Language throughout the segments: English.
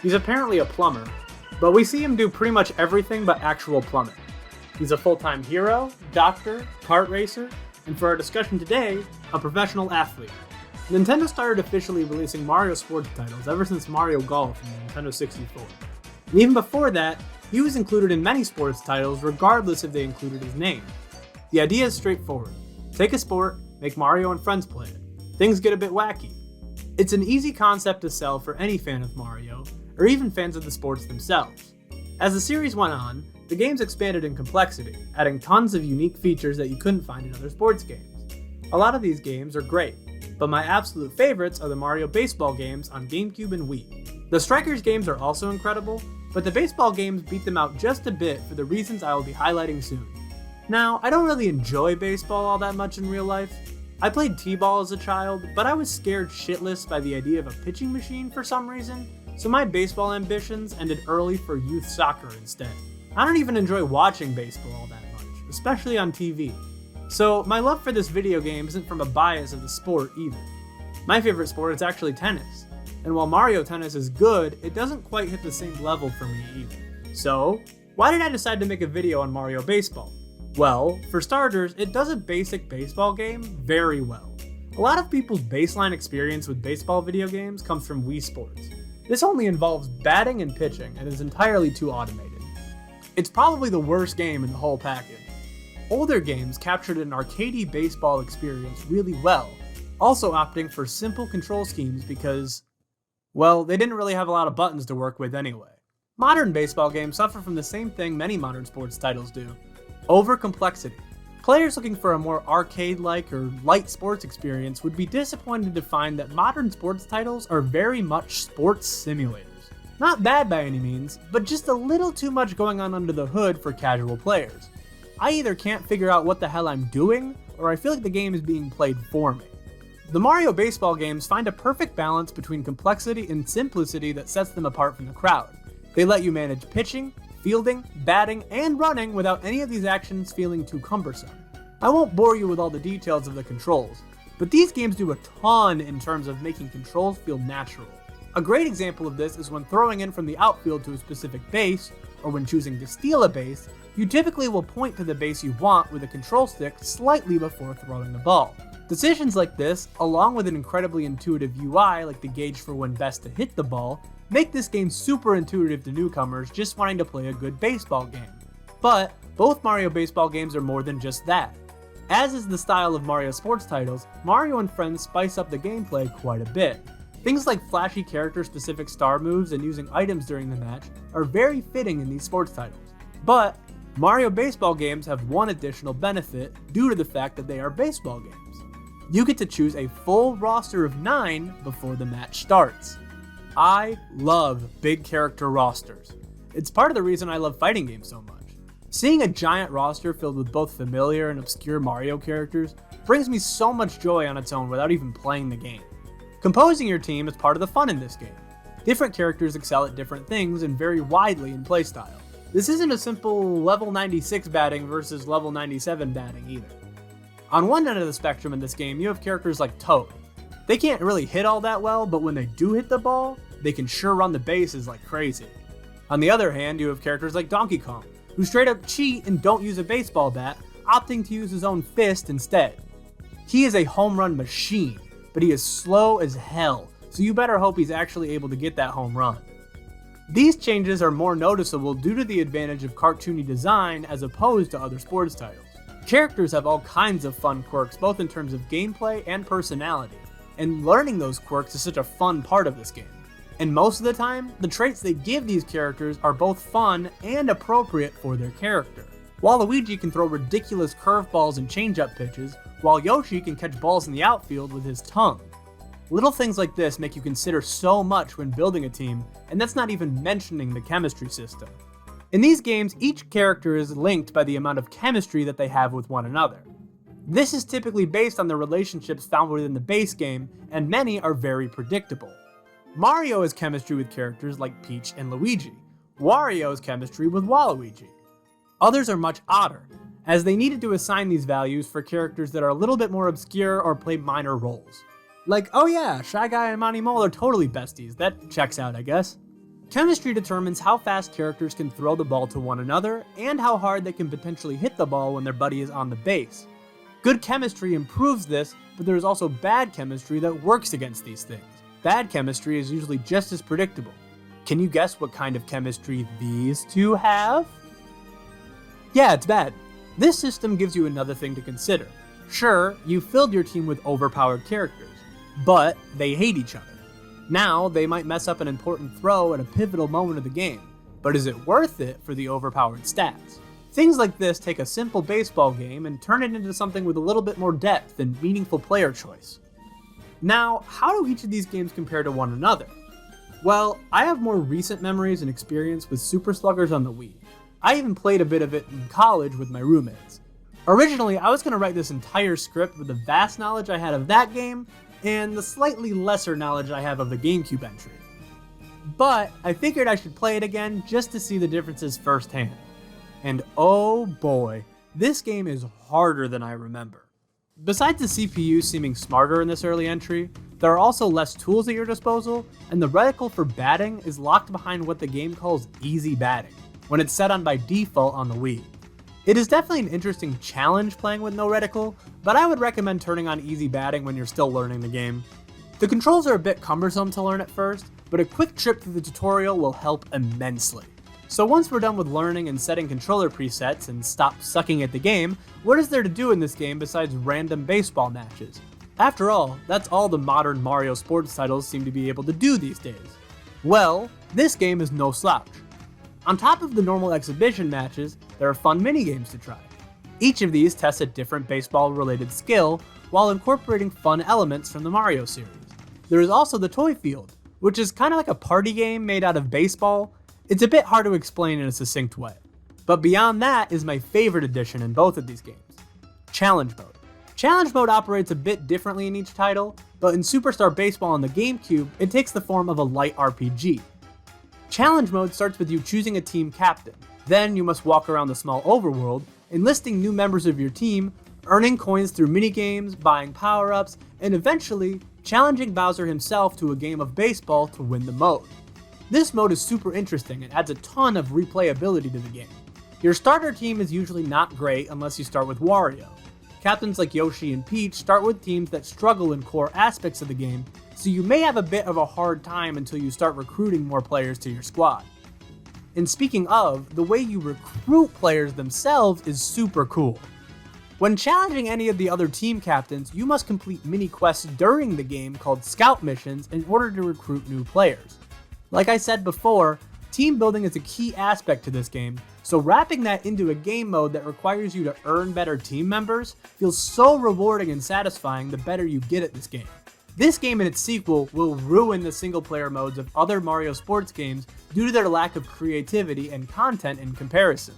He's apparently a plumber, but we see him do pretty much everything but actual plumbing. He's a full-time hero, doctor, kart racer, and for our discussion today, a professional athlete. Nintendo started officially releasing Mario sports titles ever since Mario Golf in the Nintendo 64. And even before that, he was included in many sports titles regardless if they included his name. The idea is straightforward. Take a sport, make Mario and friends play it. Things get a bit wacky. It's an easy concept to sell for any fan of Mario, or even fans of the sports themselves. As the series went on, the games expanded in complexity, adding tons of unique features that you couldn't find in other sports games. A lot of these games are great, but my absolute favorites are the Mario baseball games on GameCube and Wii. The Strikers games are also incredible, but the baseball games beat them out just a bit for the reasons I will be highlighting soon. Now, I don't really enjoy baseball all that much in real life. I played t-ball as a child, but I was scared shitless by the idea of a pitching machine for some reason, so my baseball ambitions ended early for youth soccer instead. I don't even enjoy watching baseball all that much, especially on TV. So my love for this video game isn't from a bias of the sport either. My favorite sport is actually tennis, and while Mario Tennis is good, it doesn't quite hit the same level for me either. So, why did I decide to make a video on Mario Baseball? Well, for starters, it does a basic baseball game very well. A lot of people's baseline experience with baseball video games comes from Wii Sports. This only involves batting and pitching and is entirely too automated. It's probably the worst game in the whole package. Older games captured an arcadey baseball experience really well, also opting for simple control schemes because, well, they didn't really have a lot of buttons to work with anyway. Modern baseball games suffer from the same thing many modern sports titles do: over-complexity. Players looking for a more arcade-like or light sports experience would be disappointed to find that modern sports titles are very much sports simulators. Not bad by any means, but just a little too much going on under the hood for casual players. I either can't figure out what the hell I'm doing, or I feel like the game is being played for me. The Mario baseball games find a perfect balance between complexity and simplicity that sets them apart from the crowd. They let you manage pitching, fielding, batting, and running without any of these actions feeling too cumbersome. I won't bore you with all the details of the controls, but these games do a ton in terms of making controls feel natural. A great example of this is when throwing in from the outfield to a specific base, or when choosing to steal a base, you typically will point to the base you want with a control stick slightly before throwing the ball. Decisions like this, along with an incredibly intuitive UI like the gauge for when best to hit the ball, make this game super intuitive to newcomers just wanting to play a good baseball game. But both Mario baseball games are more than just that. As is the style of Mario sports titles, Mario and friends spice up the gameplay quite a bit. Things like flashy character-specific star moves and using items during the match are very fitting in these sports titles. But Mario baseball games have one additional benefit due to the fact that they are baseball games. You get to choose a full roster of 9 before the match starts. I love big character rosters. It's part of the reason I love fighting games so much. Seeing a giant roster filled with both familiar and obscure Mario characters brings me so much joy on its own without even playing the game. Composing your team is part of the fun in this game. Different characters excel at different things and vary widely in playstyle. This isn't a simple level 96 batting versus level 97 batting either. On one end of the spectrum in this game, you have characters like Toad. They can't really hit all that well, but when they do hit the ball, they can sure run the bases like crazy. On the other hand, you have characters like Donkey Kong, who straight up cheat and don't use a baseball bat, opting to use his own fist instead. He is a home run machine, but he is slow as hell, so you better hope he's actually able to get that home run. These changes are more noticeable due to the advantage of cartoony design as opposed to other sports titles. Characters have all kinds of fun quirks both in terms of gameplay and personality, and learning those quirks is such a fun part of this game. And most of the time, the traits they give these characters are both fun and appropriate for their character. Waluigi can throw ridiculous curveballs and changeup pitches, while Yoshi can catch balls in the outfield with his tongue. Little things like this make you consider so much when building a team, and that's not even mentioning the chemistry system. In these games, each character is linked by the amount of chemistry that they have with one another. This is typically based on the relationships found within the base game, and many are very predictable. Mario has chemistry with characters like Peach and Luigi. Wario has chemistry with Waluigi. Others are much odder, as they needed to assign these values for characters that are a little bit more obscure or play minor roles. Like, oh yeah, Shy Guy and Monty Mole are totally besties, that checks out, I guess. Chemistry determines how fast characters can throw the ball to one another and how hard they can potentially hit the ball when their buddy is on the base. Good chemistry improves this, but there is also bad chemistry that works against these things. Bad chemistry is usually just as predictable. Can you guess what kind of chemistry these two have? Yeah, it's bad. This system gives you another thing to consider. Sure, you filled your team with overpowered characters, but they hate each other. Now, they might mess up an important throw at a pivotal moment of the game, but is it worth it for the overpowered stats? Things like this take a simple baseball game and turn it into something with a little bit more depth and meaningful player choice. Now, how do each of these games compare to one another? Well, I have more recent memories and experience with Super Sluggers on the Wii. I even played a bit of it in college with my roommates. Originally, I was going to write this entire script with the vast knowledge I had of that game and the slightly lesser knowledge I have of the GameCube entry. But I figured I should play it again just to see the differences firsthand. And oh boy, this game is harder than I remember. Besides the CPU seeming smarter in this early entry, there are also less tools at your disposal, and the reticle for batting is locked behind what the game calls easy batting, when it's set on by default on the Wii. It is definitely an interesting challenge playing with no reticle, but I would recommend turning on easy batting when you're still learning the game. The controls are a bit cumbersome to learn at first, but a quick trip through the tutorial will help immensely. So once we're done with learning and setting controller presets and stop sucking at the game, what is there to do in this game besides random baseball matches? After all, that's all the modern Mario sports titles seem to be able to do these days. Well, this game is no slouch. On top of the normal exhibition matches, there are fun minigames to try. Each of these tests a different baseball-related skill while incorporating fun elements from the Mario series. There is also the toy field, which is kind of like a party game made out of baseball. It's a bit hard to explain in a succinct way. But beyond that is my favorite addition in both of these games, Challenge Mode. Challenge Mode operates a bit differently in each title, but in Superstar Baseball on the GameCube, it takes the form of a light RPG. Challenge Mode starts with you choosing a team captain. Then you must walk around the small overworld, enlisting new members of your team, earning coins through minigames, buying power-ups, and eventually challenging Bowser himself to a game of baseball to win the mode. This mode is super interesting and adds a ton of replayability to the game. Your starter team is usually not great unless you start with Wario. Captains like Yoshi and Peach start with teams that struggle in core aspects of the game, so you may have a bit of a hard time until you start recruiting more players to your squad. And speaking of, the way you recruit players themselves is super cool. When challenging any of the other team captains, you must complete mini-quests during the game called Scout Missions in order to recruit new players. Like I said before, team building is a key aspect to this game, so wrapping that into a game mode that requires you to earn better team members feels so rewarding and satisfying the better you get at this game. This game and its sequel will ruin the single-player modes of other Mario sports games due to their lack of creativity and content in comparison.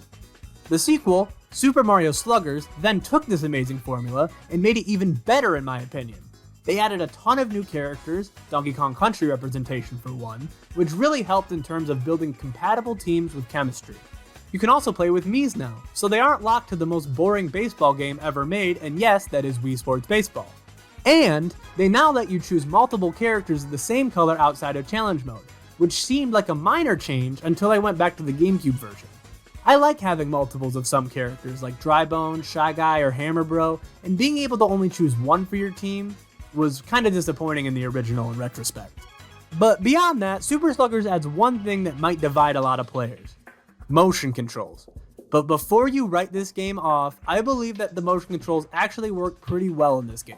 The sequel, Super Mario Sluggers, then took this amazing formula and made it even better in my opinion. They added a ton of new characters, Donkey Kong Country representation for one, which really helped in terms of building compatible teams with chemistry. You can also play with Miis now, so they aren't locked to the most boring baseball game ever made, and yes, that is Wii Sports Baseball. And they now let you choose multiple characters of the same color outside of Challenge Mode, which seemed like a minor change until I went back to the GameCube version. I like having multiples of some characters like Drybone, Shy Guy, or Hammer Bro, and being able to only choose one for your team was kinda disappointing in the original in retrospect. But beyond that, Super Sluggers adds one thing that might divide a lot of players: motion controls. But before you write this game off, I believe that the motion controls actually work pretty well in this game.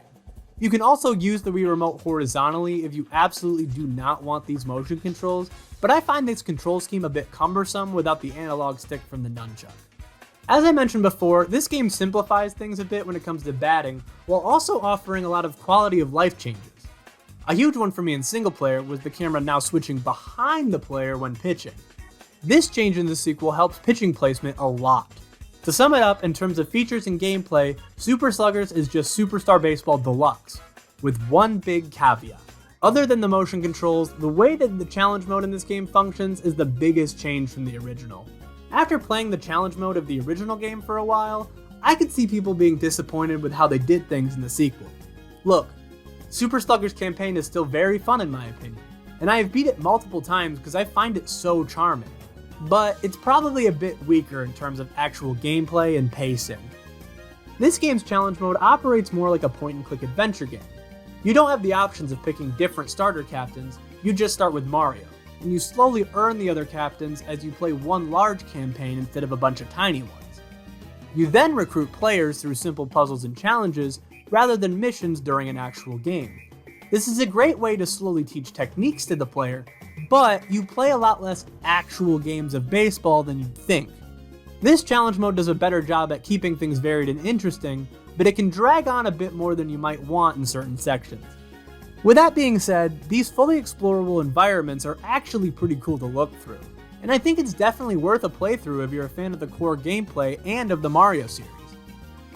You can also use the Wii Remote horizontally if you absolutely do not want these motion controls, but I find this control scheme a bit cumbersome without the analog stick from the nunchuck. As I mentioned before, this game simplifies things a bit when it comes to batting, while also offering a lot of quality of life changes. A huge one for me in single player was the camera now switching behind the player when pitching. This change in the sequel helps pitching placement a lot. To sum it up, in terms of features and gameplay, Super Sluggers is just Superstar Baseball Deluxe, with one big caveat. Other than the motion controls, the way that the challenge mode in this game functions is the biggest change from the original. After playing the challenge mode of the original game for a while, I could see people being disappointed with how they did things in the sequel. Look, Super Sluggers campaign is still very fun in my opinion, and I have beat it multiple times because I find it so charming. But it's probably a bit weaker in terms of actual gameplay and pacing. This game's challenge mode operates more like a point-and-click adventure game. You don't have the options of picking different starter captains, you just start with Mario, and you slowly earn the other captains as you play one large campaign instead of a bunch of tiny ones. You then recruit players through simple puzzles and challenges rather than missions during an actual game. This is a great way to slowly teach techniques to the player, but you play a lot less actual games of baseball than you'd think. This challenge mode does a better job at keeping things varied and interesting, but it can drag on a bit more than you might want in certain sections. With that being said, these fully explorable environments are actually pretty cool to look through, and I think it's definitely worth a playthrough if you're a fan of the core gameplay and of the Mario series.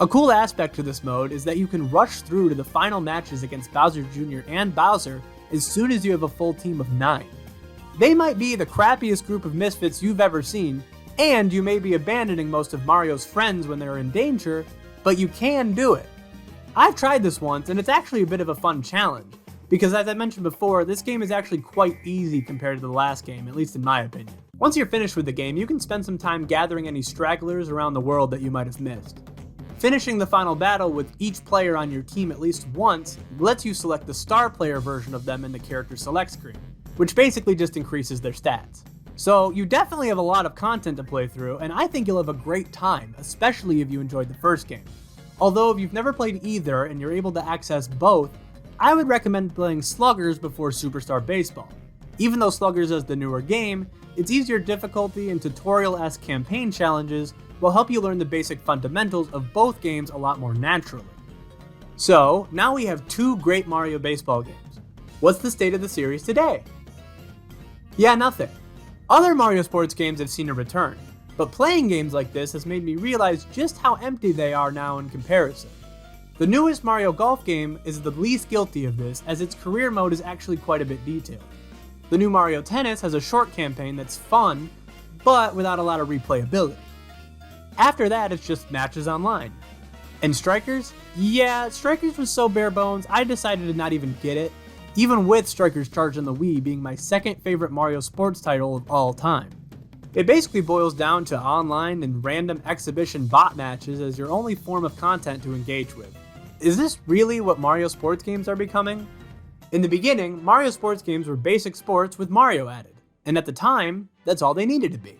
A cool aspect to this mode is that you can rush through to the final matches against Bowser Jr. and Bowser as soon as you have a full team of 9. They might be the crappiest group of misfits you've ever seen, and you may be abandoning most of Mario's friends when they're in danger, but you can do it. I've tried this once, and it's actually a bit of a fun challenge, because as I mentioned before, this game is actually quite easy compared to the last game, at least in my opinion. Once you're finished with the game, you can spend some time gathering any stragglers around the world that you might have missed. Finishing the final battle with each player on your team at least once lets you select the star player version of them in the character select screen, which basically just increases their stats. So you definitely have a lot of content to play through, and I think you'll have a great time, especially if you enjoyed the first game. Although if you've never played either and you're able to access both, I would recommend playing Sluggers before Superstar Baseball. Even though Sluggers is the newer game, its easier difficulty and tutorial-esque campaign challenges will help you learn the basic fundamentals of both games a lot more naturally. So, now we have 2 great Mario baseball games. What's the state of the series today? Yeah, nothing. Other Mario sports games have seen a return, but playing games like this has made me realize just how empty they are now in comparison. The newest Mario Golf game is the least guilty of this, as its career mode is actually quite a bit detailed. The new Mario Tennis has a short campaign that's fun, but without a lot of replayability. After that, it's just matches online. And Strikers? Yeah, Strikers was so bare bones, I decided to not even get it, even with Strikers Charge on the Wii being my second favorite Mario sports title of all time. It basically boils down to online and random exhibition bot matches as your only form of content to engage with. Is this really what Mario sports games are becoming? In the beginning, Mario sports games were basic sports with Mario added, and at the time, that's all they needed to be.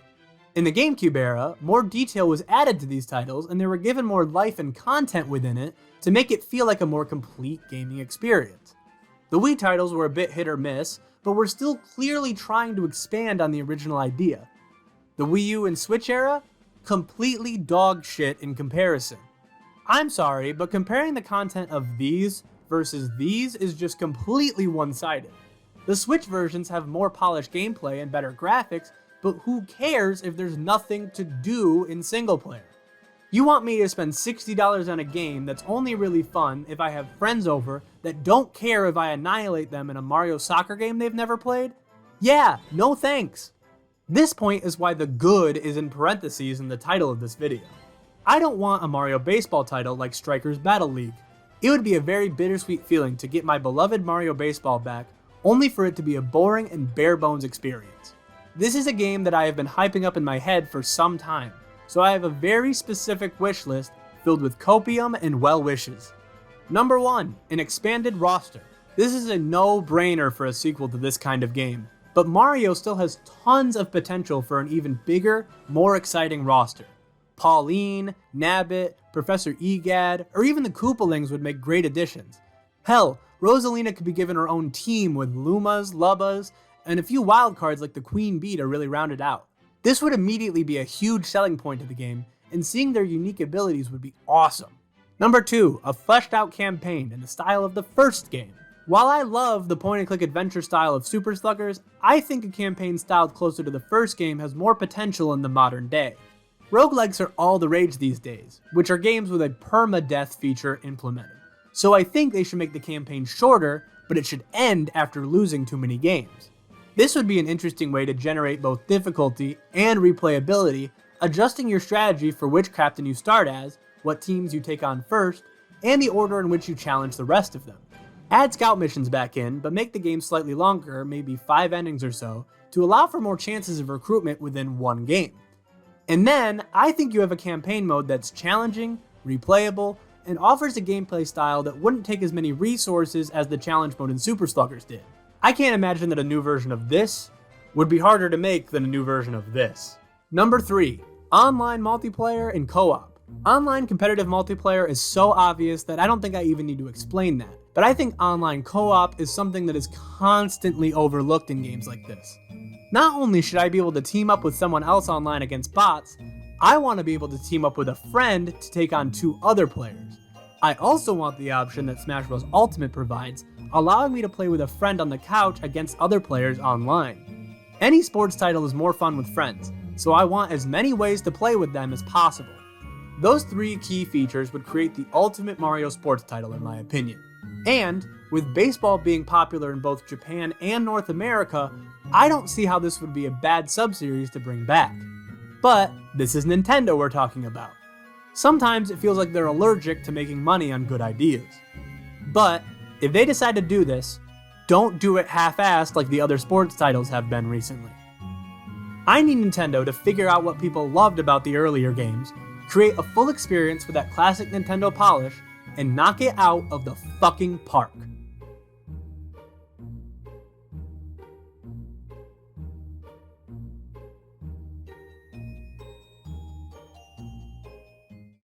In the GameCube era, more detail was added to these titles and they were given more life and content within it to make it feel like a more complete gaming experience. The Wii titles were a bit hit or miss, but were still clearly trying to expand on the original idea. The Wii U and Switch era? Completely dog shit in comparison. I'm sorry, but comparing the content of these versus these is just completely one-sided. The Switch versions have more polished gameplay and better graphics, but who cares if there's nothing to do in single player? You want me to spend $60 on a game that's only really fun if I have friends over that don't care if I annihilate them in a Mario soccer game they've never played? Yeah, no thanks. This point is why the good is in parentheses in the title of this video. I don't want a Mario baseball title like Strikers Battle League. It would be a very bittersweet feeling to get my beloved Mario baseball back, only for it to be a boring and bare bones experience. This is a game that I have been hyping up in my head for some time, so I have a very specific wish list filled with copium and well wishes. Number 1, an expanded roster. This is a no-brainer for a sequel to this kind of game, but Mario still has tons of potential for an even bigger, more exciting roster. Pauline, Nabbit, Professor Egad, or even the Koopalings would make great additions. Hell, Rosalina could be given her own team with Lumas, Lubbas, and a few wild cards like the Queen Bee to really round it out. This would immediately be a huge selling point of the game, and seeing their unique abilities would be awesome. Number 2, a fleshed out campaign in the style of the first game. While I love the point-and-click adventure style of Super Sluggers, I think a campaign styled closer to the first game has more potential in the modern day. Roguelikes are all the rage these days, which are games with a permadeath feature implemented. So I think they should make the campaign shorter, but it should end after losing too many games. This would be an interesting way to generate both difficulty and replayability, adjusting your strategy for which captain you start as, what teams you take on first, and the order in which you challenge the rest of them. Add scout missions back in, but make the game slightly longer, maybe 5 endings or so, to allow for more chances of recruitment within one game. And then, I think you have a campaign mode that's challenging, replayable, and offers a gameplay style that wouldn't take as many resources as the challenge mode in Super Sluggers did. I can't imagine that a new version of this would be harder to make than a new version of this. Number 3, online multiplayer and co-op. Online competitive multiplayer is so obvious that I don't think I even need to explain that. But I think online co-op is something that is constantly overlooked in games like this. Not only should I be able to team up with someone else online against bots, I want to be able to team up with a friend to take on 2 other players. I also want the option that Smash Bros. Ultimate provides, allowing me to play with a friend on the couch against other players online. Any sports title is more fun with friends, so I want as many ways to play with them as possible. Those 3 key features would create the ultimate Mario sports title in my opinion. And, with baseball being popular in both Japan and North America, I don't see how this would be a bad sub-series to bring back. But, this is Nintendo we're talking about. Sometimes it feels like they're allergic to making money on good ideas. But, if they decide to do this, don't do it half-assed like the other sports titles have been recently. I need Nintendo to figure out what people loved about the earlier games, create a full experience with that classic Nintendo polish, and knock it out of the fucking park.